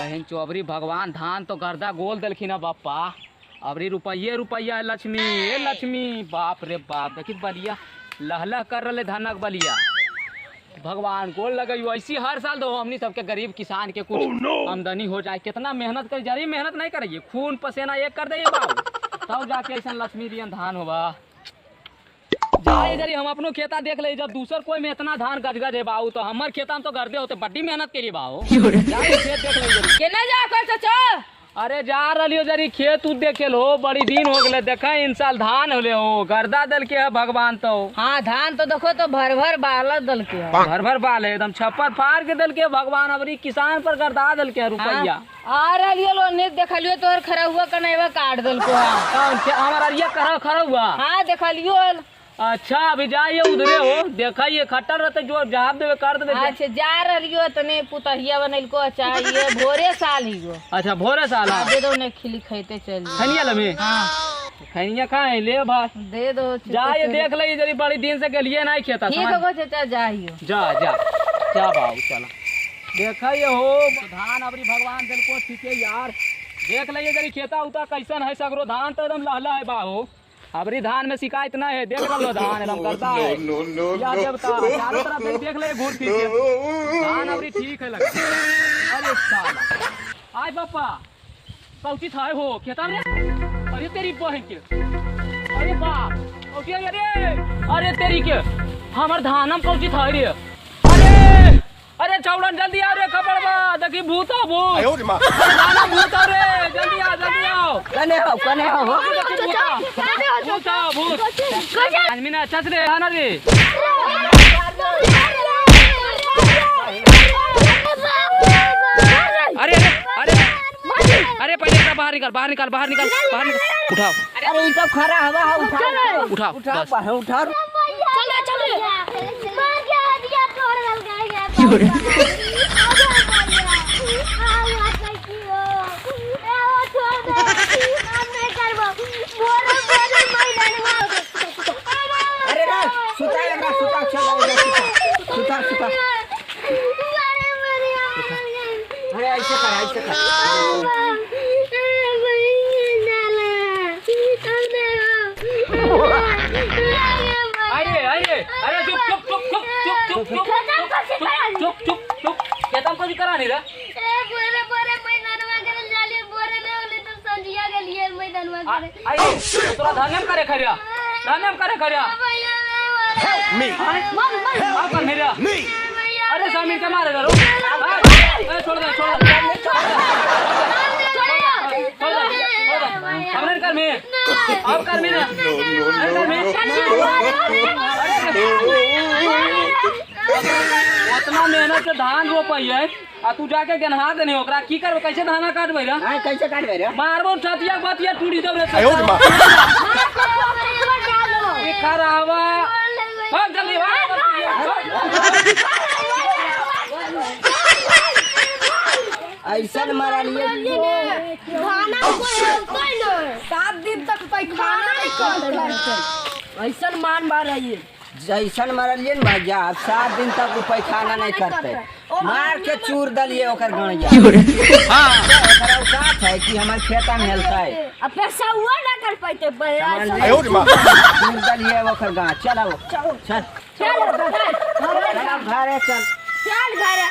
बहन चौबरी भगवान धान तो गर्दा गोल दिलखिन है बापा। अबरी रुपया लक्ष्मी ए लक्ष्मी बाप रे बाप देखी बलिया लहलह कर रहे धनक बलिया। भगवान गोल लगे ऐसी हर साल दो हमनी सबके गरीब किसान के कुछ आमदनी हो जाए। कितना मेहनत कर जरी मेहनत नहीं करिए खून पसीना एक कर दे बाबू तब जाके ऐसा लक्ष्मी दियन धान होगा। जाए जरी हम अपनो खेता देख ले जब दूसर कोई में इतना धान गजगज है बाबू तो हमार खेता में तो गर्दे होते बड़ी मेहनत करिए बाबू। खेत देख ले जरी केना जा कर चाचा। अरे जा रही जरी खेत उत देखे लो बड़ी दिन हो गए देखा इन साल धान होले हो गर्दा दल के है भगवान तो। हाँ धान तो देखो तो भर भर बाल दल के है। भर भर बाल है एकदम छप्पर फाड़ के दल के भगवान अबरी किसान पर गर्दा दल के रुपया। आ रही लो ने देखलियो तोर खरा हुआ कनेवा काट दल को। हमारा ये खरा हुआ। हाँ देखलियो। अच्छा अभी जाइए उधरे हो देखिए खट्टर रहते जो जवाब देवे कर देवे। अच्छा जा रहियो तने पुतहिया बनल को चाहिए भोरे साल ही गो। अच्छा भोरे साल दे दो ने खिली खाते चल खनिया लमे। हां खनिया खाए ले भाई दे दो जाइए देख ले जरी बड़ी दिन से गेलिए नहीं खेता। ठीक है गो चाचा जाइयो जा जा जा बाबू चला देखिए हो धान अबरी भगवान दिल को ठीक है यार देख लीजिए जरी खेता उता कैसन है सगरो धान तो एकदम लहला है बाबू। अबरी धान में शिकायत नहीं है देख लो धान एकदम करता है या देवता चारों तरफ देख ले घूर फिर के धान अबरी ठीक है लगा। अरे साला आज बापा कौची था हो खेता में। अरे तेरी बहन के अरे बाप कौची अरे तेरी के हमार धानम कौची था रे। अरे अरे चौड़न जल्दी आओ रे खबर बा देखी भूत धानम भूत रे जल्दी आओ कने हो भूत आदमी ने अच्छा से है ना रे। अरे अरे अरे पहले बाहर निकाल उठाओ। अरे ये तो खरा हवा उठाओ सुता अरे ऐसे कर अरे चुप खेतम को करा नहीं रे। तोरा धान्यम करे खरिया अरे समीर के मारे करो छोड़ दे कर में अब कर में उतना मेहनत से धान रोपई है आ तू जाके गनहा देने ओकरा की करबे कैसे धाना काटबे रे। हां कैसे काटबे रे मारबो छतिया बतिया टूटी देब रे। ये खरावा भाग जल्दी ऐसा मारा लिए खाना कोई 7 दिन तक खाना नहीं करते ऐसा मान मार रही है जैसन मारलिए ना भैया 7 दिन तक पैखाना नहीं करते मार के चूर दलिए ओकर गणिया। हां ओकरा औकात है कि हमर खेता में हेलता है अब पैसा हुआ ना कर पाते चूर दलिए ओकर गांव चलो चल घरे चल घरे